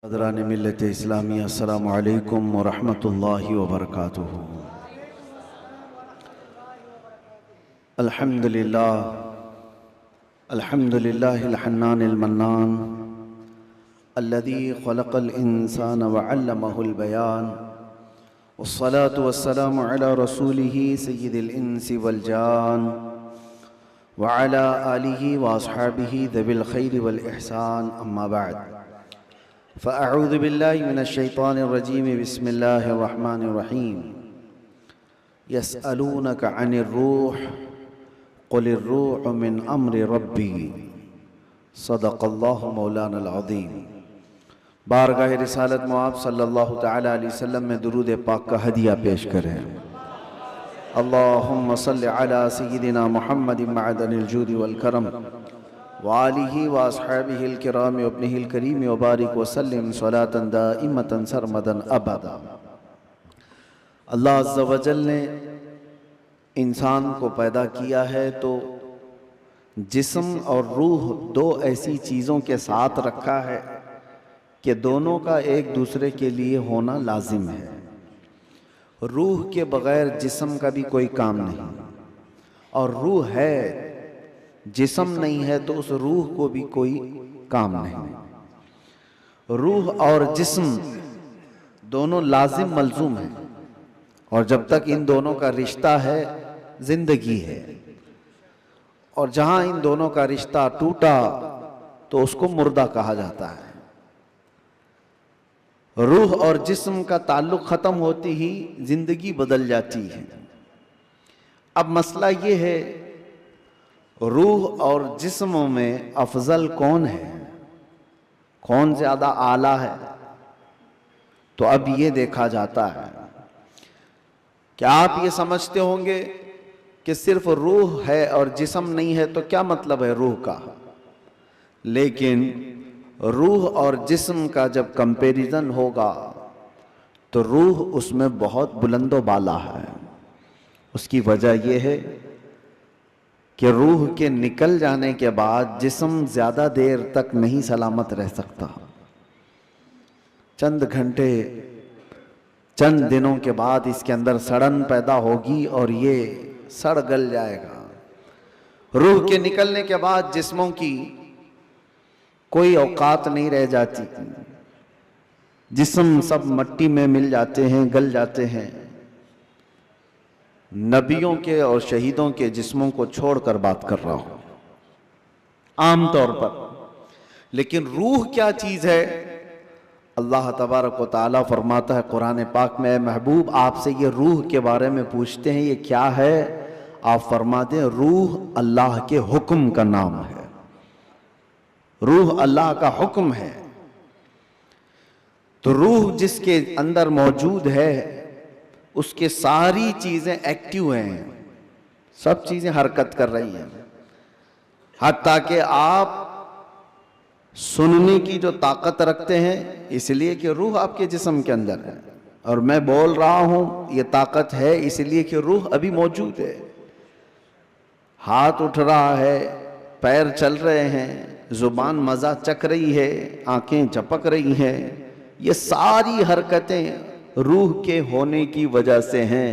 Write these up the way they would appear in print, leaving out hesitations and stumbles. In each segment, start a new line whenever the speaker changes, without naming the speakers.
अदरान मिल्लत इस्लामी अस्सलामु अलैकुम व रहमतुल्लाहि व बरकातुहू। अल्हम्दुलिल्लाह अल्हम्दुलिल्लाहिल हन्नानिल मन्नान अल्लज़ी खलक़ल इंसान व अल्लमहुल बयान वस्सलातु वस्सलामु अला रसूलिही सय्यिदिल इंसी वल जान व अला आलिही व अस्हाबिही ज़विल खैरि वल इहसान अम्मा बअद। फ़अऊज़ु बिल्लाहि मिनश्शैतानिर्रजीम बिस्मिल्लाहिर्रहमानिर्रहीम। यसअलूनका अनिर्रूह क़ुलिर्रूहु मिन अम्रि रब्बी सदक़ल्लाहु मौलानल अज़ीम। बारगाह रिसालत मुआब सल्लल्लाहु तआला अलैहि वसल्लम में दुरूद पाक का हदिया पेश करें। अल्लाहुम्मा सल्लि अला सय्यिदिना मुहम्मदिन मअदनिल जूदि वल करम वालिही व अस्हाबिहिल किराम व इब्निहिल करीम व बारिक व सल्लिम सलातन दाइमतन सरमदन अबदा। अल्लाह अज़्ज़ा व जल ने इंसान को पैदा किया है तो जिस्म और रूह दो ऐसी चीज़ों के साथ रखा है कि दोनों का एक दूसरे के लिए होना लाजिम है। रूह के बग़ैर जिस्म का भी कोई काम नहीं, और रूह है, जिस्म नहीं है तो उस रूह को भी कोई काम नहीं। रूह और जिस्म दोनों लाजिम मलजूम है, और जब तक इन दोनों का रिश्ता है जिंदगी है, और जहां इन दोनों का रिश्ता टूटा तो उसको मुर्दा कहा जाता है। रूह और जिस्म का ताल्लुक खत्म होती ही जिंदगी बदल जाती है। अब मसला ये है, रूह और जिस्म में अफजल कौन है, कौन ज्यादा आला है? तो अब ये देखा जाता है। क्या आप ये समझते होंगे कि सिर्फ रूह है और जिस्म नहीं है, तो क्या मतलब है रूह का? लेकिन रूह और जिस्म का जब कंपैरिजन होगा तो रूह उसमें बहुत बुलंदो बाला है। उसकी वजह यह है कि रूह के निकल जाने के बाद जिस्म ज्यादा देर तक नहीं सलामत रह सकता। चंद घंटे, चंद दिनों के बाद इसके अंदर सड़न पैदा होगी और ये सड़ गल जाएगा। रूह के निकलने के बाद जिस्मों की कोई औकात नहीं रह जाती। जिस्म सब मट्टी में मिल जाते हैं, गल जाते हैं। नबियों के और शहीदों के जिस्मों को छोड़कर बात कर रहा हूं आमतौर पर। लेकिन रूह क्या चीज है? अल्लाह तबारक व तआला फरमाता है कुरान पाक में, महबूब आपसे ये रूह के बारे में पूछते हैं, ये क्या है? आप फरमा दें, रूह अल्लाह के हुक्म का नाम है। रूह अल्लाह का हुक्म है। तो रूह जिसके अंदर मौजूद है उसके सारी चीजें एक्टिव हैं, सब चीजें हरकत कर रही हैं। हत्ता कि आप सुनने की जो ताकत रखते हैं इसलिए कि रूह आपके जिस्म के अंदर है, और मैं बोल रहा हूं ये ताकत है इसलिए कि रूह अभी मौजूद है। हाथ उठ रहा है, पैर चल रहे हैं, जुबान मजा चख रही है, आंखें झपक रही हैं, ये सारी हरकतें रूह के होने की वजह से हैं।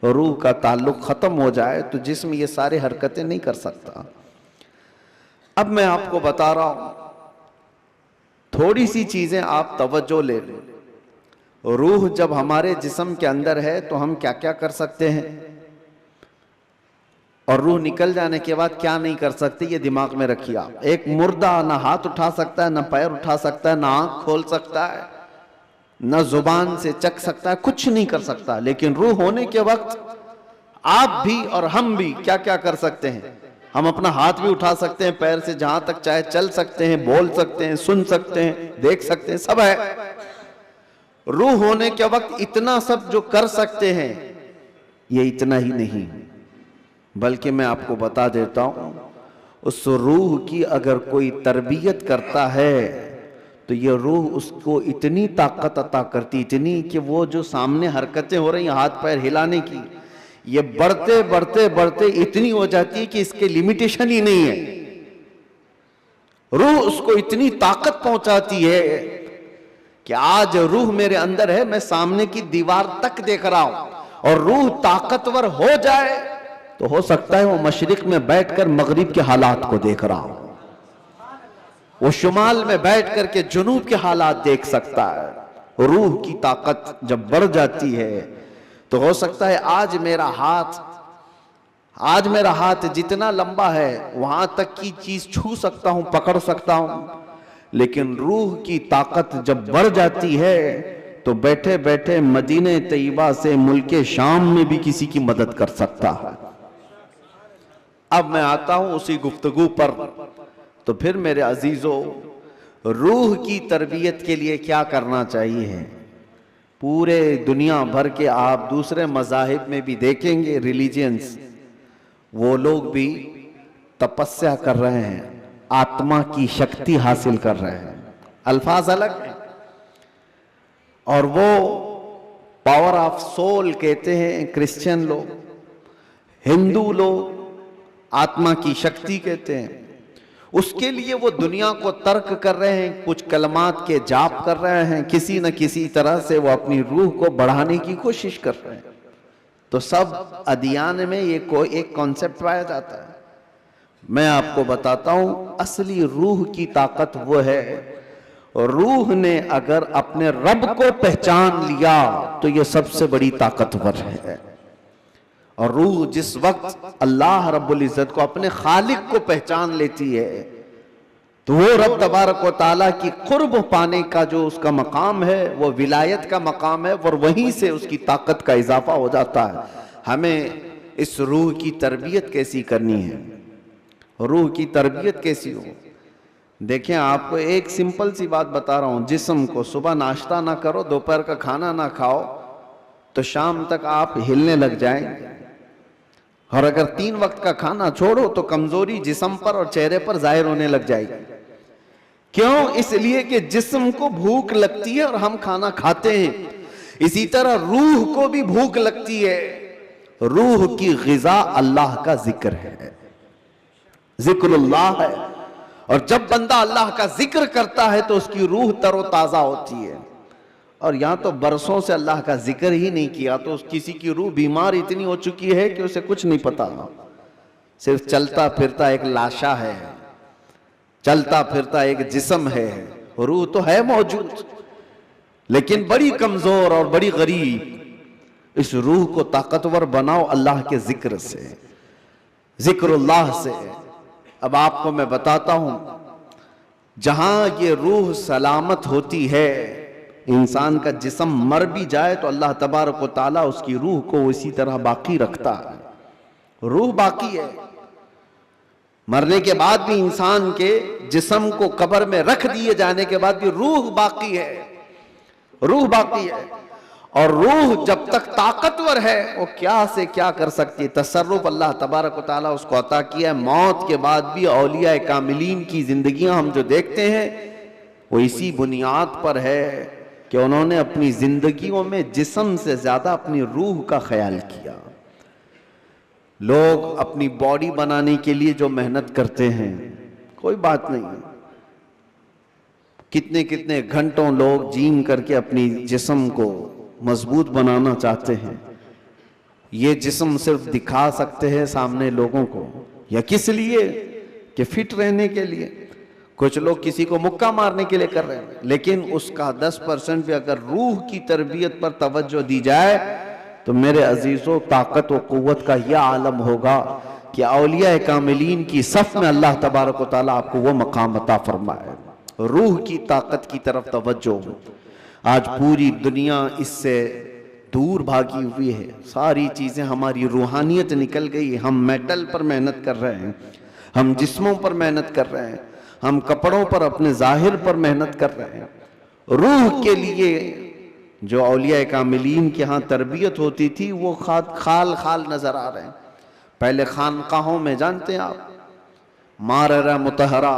रूह का ताल्लुक खत्म हो जाए तो जिस्म ये सारी हरकतें नहीं कर सकता। अब मैं आपको बता रहा हूं, थोड़ी सी चीजें आप तवज्जो ले लें। रूह जब हमारे जिस्म के अंदर है तो हम क्या क्या कर सकते हैं, और रूह निकल जाने के बाद क्या नहीं कर सकते, ये दिमाग में रखिए आप। एक मुर्दा ना हाथ उठा सकता है, ना पैर उठा सकता है, ना आंख खोल सकता है, ना जुबान से चख सकता है, कुछ नहीं कर सकता। लेकिन रूह होने के वक्त आप भी और हम भी क्या क्या कर सकते हैं? हम अपना हाथ भी उठा सकते हैं, पैर से जहां तक चाहे चल सकते हैं, बोल सकते हैं, सुन सकते हैं, देख सकते हैं, सब है। रूह होने के वक्त इतना सब जो कर सकते हैं, ये इतना ही नहीं, बल्कि मैं आपको बता देता हूं, उस रूह की अगर कोई तरबियत करता है तो ये रूह उसको इतनी ताकत अता करती, इतनी कि वो जो सामने हरकतें हो रही हैं हाथ पैर हिलाने की, ये बढ़ते बढ़ते बढ़ते इतनी हो जाती है कि इसके लिमिटेशन ही नहीं है। रूह उसको इतनी ताकत पहुंचाती है कि आज रूह मेरे अंदर है, मैं सामने की दीवार तक देख रहा हूं, और रूह ताकतवर हो जाए तो हो सकता है वो मशरिक में बैठकर मगरिब के हालात को देख रहा हो, वो शुमाल में बैठ करके जुनूब के हालात देख सकता है। रूह की ताकत जब बढ़ जाती है तो हो सकता है आज मेरा हाथ जितना लंबा है वहां तक की चीज छू सकता हूं, पकड़ सकता हूं, लेकिन रूह की ताकत जब बढ़ जाती है तो बैठे बैठे मदीने तैयबा से मुल्के शाम में भी किसी की मदद कर सकता है। अब मैं आता हूं उसी गुफ्तगू पर। तो फिर मेरे अजीजों, रूह की तरबियत के लिए क्या करना चाहिए? पूरे दुनिया भर के आप दूसरे मज़ाहिब में भी देखेंगे, रिलीजियंस, वो लोग भी तपस्या कर रहे हैं, आत्मा की शक्ति हासिल कर रहे हैं। अल्फाज अलग हैं और वो पावर ऑफ सोल कहते हैं क्रिश्चियन लोग, हिंदू लोग आत्मा की शक्ति कहते हैं। उसके लिए वो दुनिया को तर्क कर रहे हैं, कुछ कलमात के जाप कर रहे हैं, किसी न किसी तरह से वो अपनी रूह को बढ़ाने की कोशिश कर रहे हैं। तो सब अदियान में ये कोई एक कॉन्सेप्ट पाया जाता है। मैं आपको बताता हूं, असली रूह की ताकत वो है, रूह ने अगर अपने रब को पहचान लिया तो ये सबसे बड़ी ताकतवर है। और रूह जिस वक्त अल्लाह रब्बुल इज्जत को, अपने खालिक को पहचान लेती है तो वो रब तबारक व तआला की कुर्ब पाने का जो उसका मकाम है वो विलायत का मकाम है, और वहीं से उसकी ताकत का इजाफा हो जाता है। हमें इस रूह की तरबियत कैसी करनी है, रूह की तरबियत कैसी हो? देखें, आपको एक सिंपल सी बात बता रहा हूं, जिस्म को सुबह नाश्ता ना करो, दोपहर का खाना ना खाओ, तो शाम तक आप हिलने लग जाएंगे। और अगर 3 वक्त का खाना छोड़ो तो कमजोरी जिस्म पर और चेहरे पर जाहिर होने लग जाएगी। क्यों? इसलिए कि जिस्म को भूख लगती है और हम खाना खाते हैं। इसी तरह रूह को भी भूख लगती है। रूह की ग़िज़ा अल्लाह का जिक्र है, जिक्रुल्लाह है। और जब बंदा अल्लाह का जिक्र करता है तो उसकी रूह तरोताजा होती है। और यहां तो बरसों से अल्लाह का जिक्र ही नहीं किया तो किसी की रूह बीमार इतनी हो चुकी है कि उसे कुछ नहीं पता, सिर्फ चलता फिरता एक लाशा है, चलता फिरता एक जिस्म है, रूह तो है मौजूद लेकिन बड़ी कमजोर और बड़ी गरीब। इस रूह को ताकतवर बनाओ अल्लाह के जिक्र से, जिक्रुल्लाह से। अब आपको मैं बताता हूं, जहां ये रूह सलामत होती है, इंसान का जिस्म मर भी जाए तो अल्लाह तबारक व तआला उसकी रूह को इसी तरह बाकी रखता है। रूह बाकी है, मरने के बाद भी इंसान के जिस्म को कब्र में रख दिए जाने के बाद भी रूह बाकी है, रूह बाकी है। और रूह जब तक ताकतवर है वो क्या से क्या कर सकती है। तसर्रुफ अल्लाह तबारक व तआला उसको अता किया है। मौत के बाद भी औलिया कामिलीन की जिंदगियां हम जो देखते हैं वो इसी बुनियाद पर है कि उन्होंने अपनी जिंदगियों में जिस्म से ज्यादा अपनी रूह का ख्याल किया। लोग अपनी बॉडी बनाने के लिए जो मेहनत करते हैं, कोई बात नहीं, कितने कितने घंटों लोग जिम करके अपनी जिस्म को मजबूत बनाना चाहते हैं। ये जिस्म सिर्फ दिखा सकते हैं सामने लोगों को, या किस लिए कि फिट रहने के लिए। कुछ लोग किसी को मुक्का मारने के लिए कर रहे हैं, लेकिन उसका 10% भी अगर रूह की तरबियत पर तवज्जो दी जाए तो मेरे अजीजों, ताकत व कुव्वत का यह आलम होगा कि औलिया कामिलीन की सफ में अल्लाह तबारक व तआला आपको वो मकाम अता फरमाए। रूह की ताकत की तरफ तवज्जो। आज पूरी दुनिया इससे दूर भागी हुई है, सारी चीजें हमारी रूहानियत निकल गई। हम मेटल पर मेहनत कर रहे हैं, हम जिस्मों पर मेहनत कर रहे हैं, हम कपड़ों पर, अपने जाहिर पर मेहनत कर रहे हैं। रूह के लिए जो औलिया कामिलीन के यहाँ तरबियत होती थी वो खाल खाल नजर आ रहे हैं। पहले खानकाहों में, जानते हैं आप, माररा मुतहरा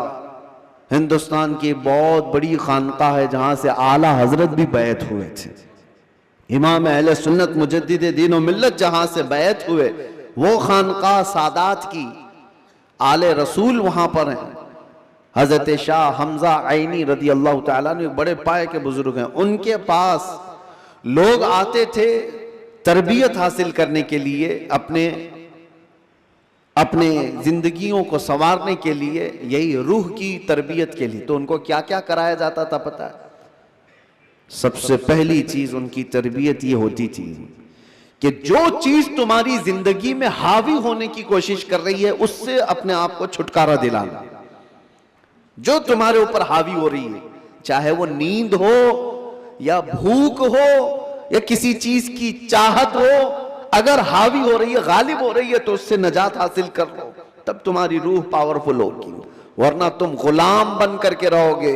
हिंदुस्तान की बहुत बड़ी खानकाह है जहां से आला हजरत भी बैत हुए थे। इमाम अहले सुन्नत मुजद्दिद दीन व मिल्लत जहां से बैत हुए, वो खानकाह सादात की, आले रसूल वहां पर हैं। हजरत शाह हमजा आइनी रदी अल्लाह ताला अन्हु बड़े पाए के बुजुर्ग हैं, उनके पास लोग आते थे तरबियत हासिल करने के लिए, अपने जिंदगियों को संवारने के लिए, यही रूह की तरबियत के लिए। तो उनको क्या क्या कराया जाता था पता है? सबसे पहली चीज उनकी तरबियत ये होती थी कि जो चीज तुम्हारी जिंदगी में हावी होने की कोशिश कर रही है उससे अपने आप को छुटकारा दिलाना। जो तुम्हारे ऊपर हावी हो रही है, चाहे वो नींद हो या भूख हो या किसी चीज की चाहत हो, अगर हावी हो रही है, गालिब हो रही है, तो उससे नजात हासिल कर लो, तब तुम्हारी रूह पावरफुल होगी। वरना तुम गुलाम बन करके रहोगे,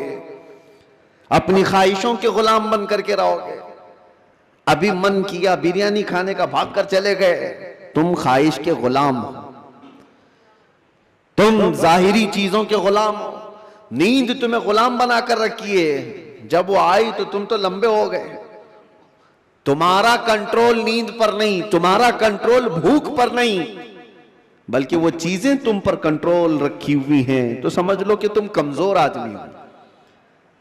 अपनी ख्वाहिशों के गुलाम बन करके रहोगे। अभी मन किया बिरयानी खाने का, भाग कर चले गए, तुम ख्वाहिश के गुलाम हो, तुम जाहिरी चीजों के गुलाम हो। नींद तुम्हें गुलाम बनाकर रखी है, जब वो आई तो तुम तो लंबे हो गए। तुम्हारा कंट्रोल नींद पर नहीं, तुम्हारा कंट्रोल भूख पर नहीं, बल्कि वो चीजें तुम पर कंट्रोल रखी हुई हैं। तो समझ लो कि तुम कमजोर आदमी हो,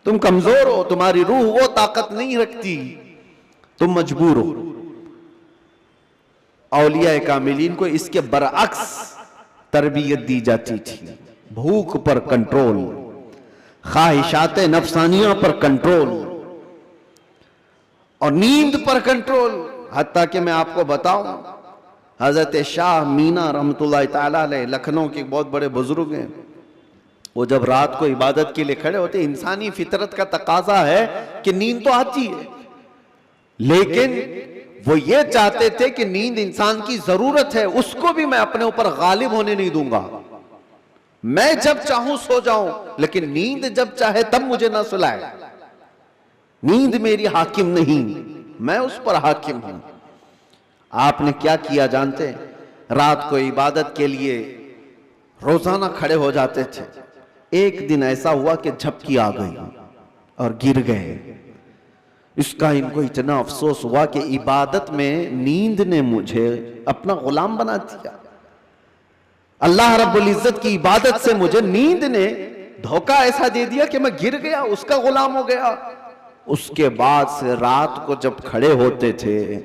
तुम कमजोर हो, तुम्हारी रूह वो ताकत नहीं रखती, तुम मजबूर हो। औलिया कामिलीन को इसके बरअक्स तरबियत दी जाती थी। भूख पर कंट्रोल, ख्वाहिशात नफसानिया पर कंट्रोल और नींद पर कंट्रोल। हत्ता कि मैं आपको बताऊं, हजरत शाह मीना रहमतुल्लाह ताला अलैह लखनऊ के बहुत बड़े बुजुर्ग हैं। वो जब रात को इबादत के लिए खड़े होते, इंसानी फितरत का तकाजा है कि नींद तो आती है, लेकिन वो ये चाहते थे कि नींद इंसान की जरूरत है, उसको भी मैं अपने ऊपर गालिब होने नहीं दूंगा। मैं जब चाहूं सो जाऊं, लेकिन नींद जब चाहे तब मुझे ना सुलाए। नींद मेरी हाकिम नहीं, मैं उस पर हाकिम हूं। आपने क्या किया जानते हैं? रात को इबादत के लिए रोजाना खड़े हो जाते थे। एक दिन ऐसा हुआ कि झपकी आ गई और गिर गए। इसका इनको इतना अफसोस हुआ कि इबादत में नींद ने मुझे अपना गुलाम बना दिया। अल्लाह रब्बुल इज्जत की इबादत से मुझे नींद ने धोखा ऐसा दे दिया कि मैं गिर गया, उसका गुलाम हो गया। उसके बाद से रात को जब खड़े होते थे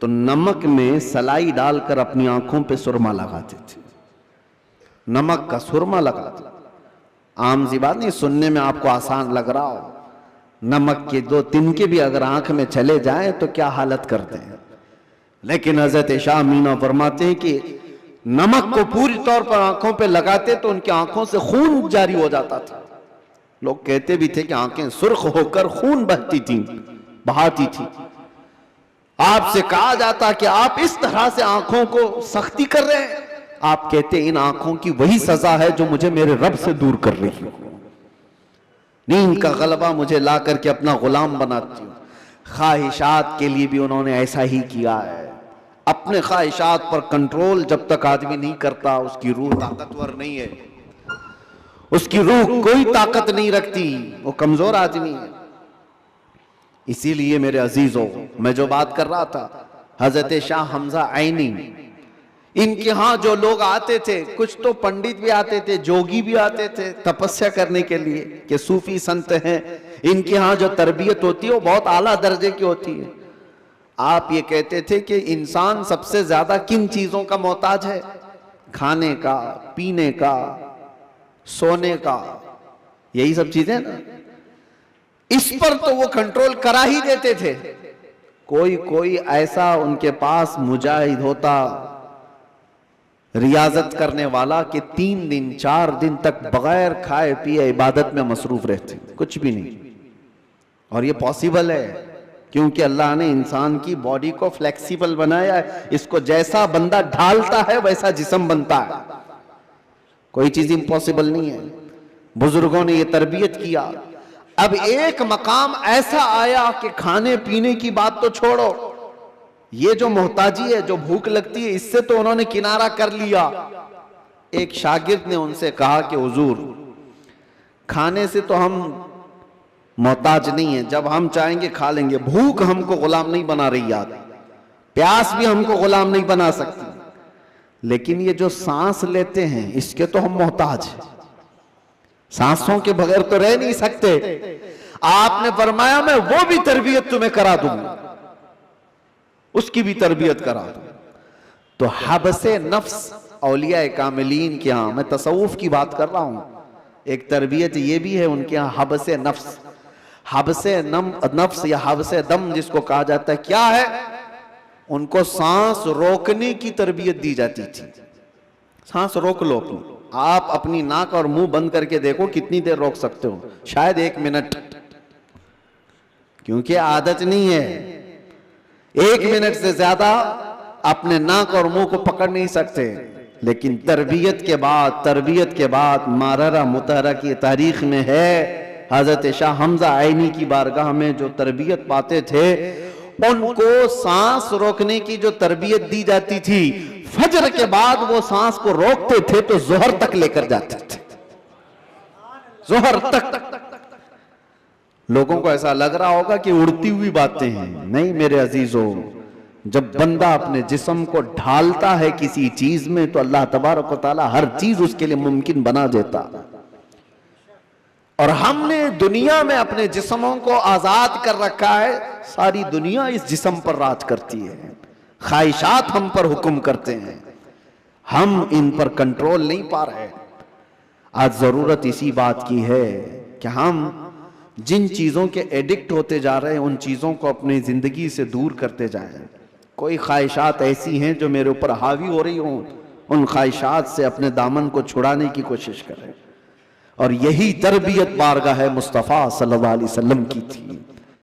तो नमक में सलाई डालकर अपनी आंखों पे सुरमा लगाते थे। नमक का सुरमा लगाते। आम सी बात नहीं, सुनने में आपको आसान लग रहा हो। नमक के 2 तिनके भी अगर आंख में चले जाएं तो क्या हालत करते हैं। लेकिन हजरत शाह मीना फरमाते हैं कि नमक को पूरी तौर पर आंखों पे लगाते तो उनकी आंखों से खून जारी हो जाता था। लोग कहते भी थे कि आंखें सुर्ख होकर खून बहती थी, बहाती थी। आपसे कहा जाता कि आप इस तरह से आंखों को सख्ती कर रहे हैं। आप कहते इन आंखों की वही सजा है जो मुझे मेरे रब से दूर कर रही है। नींद का गलबा मुझे ला करके अपना गुलाम बनाती हूँ। ख्वाहिशात के लिए भी उन्होंने ऐसा ही किया है। अपने ख्वाहिशात पर कंट्रोल जब तक आदमी नहीं करता, उसकी रूह ताकतवर नहीं है, उसकी रूह कोई ताकत नहीं रखती, वो कमजोर आदमी है। इसीलिए मेरे अजीजों, मैं जो बात कर रहा था, हजरत शाह हमजा आइनी, इनके यहां जो लोग आते थे, कुछ तो पंडित भी आते थे, जोगी भी आते थे तपस्या करने के लिए कि सूफी संत हैं। इनके यहां जो तरबियत होती है वो बहुत आला दर्जे की होती है। आप ये कहते थे कि इंसान सबसे ज्यादा किन चीजों का मोहताज है? खाने का, पीने का, सोने का, यही सब चीजें ना। इस पर तो वो कंट्रोल करा ही देते थे। कोई कोई ऐसा उनके पास मुजाहिद होता, रियाजत करने वाला, कि 3 दिन 4 दिन तक बगैर खाए पिए इबादत में मसरूफ रहते, कुछ भी नहीं। और ये पॉसिबल है क्योंकि अल्लाह ने इंसान की बॉडी को फ्लेक्सिबल बनाया है। इसको जैसा बंदा ढालता है वैसा जिस्म बनता है, कोई चीज इम्पॉसिबल नहीं है। बुजुर्गों ने ये तरबियत किया। अब एक मकाम ऐसा आया कि खाने पीने की बात तो छोड़ो, ये जो मोहताजी है, जो भूख लगती है, इससे तो उन्होंने किनारा कर लिया। एक शागिर्द ने उनसे कहा कि हुजूर, खाने से तो हम मोहताज नहीं है, जब हम चाहेंगे खा लेंगे। भूख हमको गुलाम नहीं बना रही यार, प्यास भी हमको गुलाम नहीं बना सकती, लेकिन ये जो सांस लेते हैं इसके तो हम मोहताज हैं। सांसों के बगैर तो रह नहीं सकते। आपने फरमाया मैं वो भी तरबियत तुम्हें करा दूंगा, उसकी भी तरबियत करा दूंगा। तो हबसे नफ्स औलिया कामिलीन के यहां, मैं तसव्वुफ की बात कर रहा हूं, एक तरबियत ये भी है उनके यहां हबसे नफ्स। हबसे नफ्स या हबसे दम जिसको कहा जाता है, क्या है? उनको सांस रोकने की तरबियत दी जाती थी। सांस रोक लो अपनी, आप अपनी नाक और मुंह बंद करके देखो कितनी देर रोक सकते हो, शायद 1 मिनट, क्योंकि आदत नहीं है। 1 मिनट से ज्यादा अपने नाक और मुंह को पकड़ नहीं सकते। लेकिन तरबियत के बाद माररा मुतहरा की तारीख में है, हजरत शाह हमजा आइनी की बारगाह में जो तरबियत पाते थे, उनको सांस रोकने की जो तरबियत दी जाती थी, फजर के बाद वो सांस को रोकते थे तो जोहर तक लेकर जाते थे, जोहर तक। लोगों को ऐसा लग रहा होगा कि उड़ती हुई बातें हैं, नहीं मेरे अजीजों, जब बंदा अपने जिस्म को ढालता है किसी चीज में तो अल्लाह तबारक व तआला हर चीज उसके लिए मुमकिन बना देता। और हमने दुनिया में अपने जिस्मों को आजाद कर रखा है, सारी दुनिया इस जिस्म पर राज करती है, ख्वाहिशात हम पर हुक्म करते हैं, हम इन पर कंट्रोल नहीं पा रहे। आज जरूरत इसी बात की है कि हम जिन चीजों के एडिक्ट होते जा रहे हैं उन चीजों को अपनी जिंदगी से दूर करते जाएं। कोई ख्वाहिशात ऐसी हैं जो मेरे ऊपर हावी हो रही हों, उन ख्वाहिशात से अपने दामन को छुड़ाने की कोशिश करें। और यही तरबियत बारगाह मुस्तफ़ा सल्लल्लाहु अलैहि वसल्लम की थी।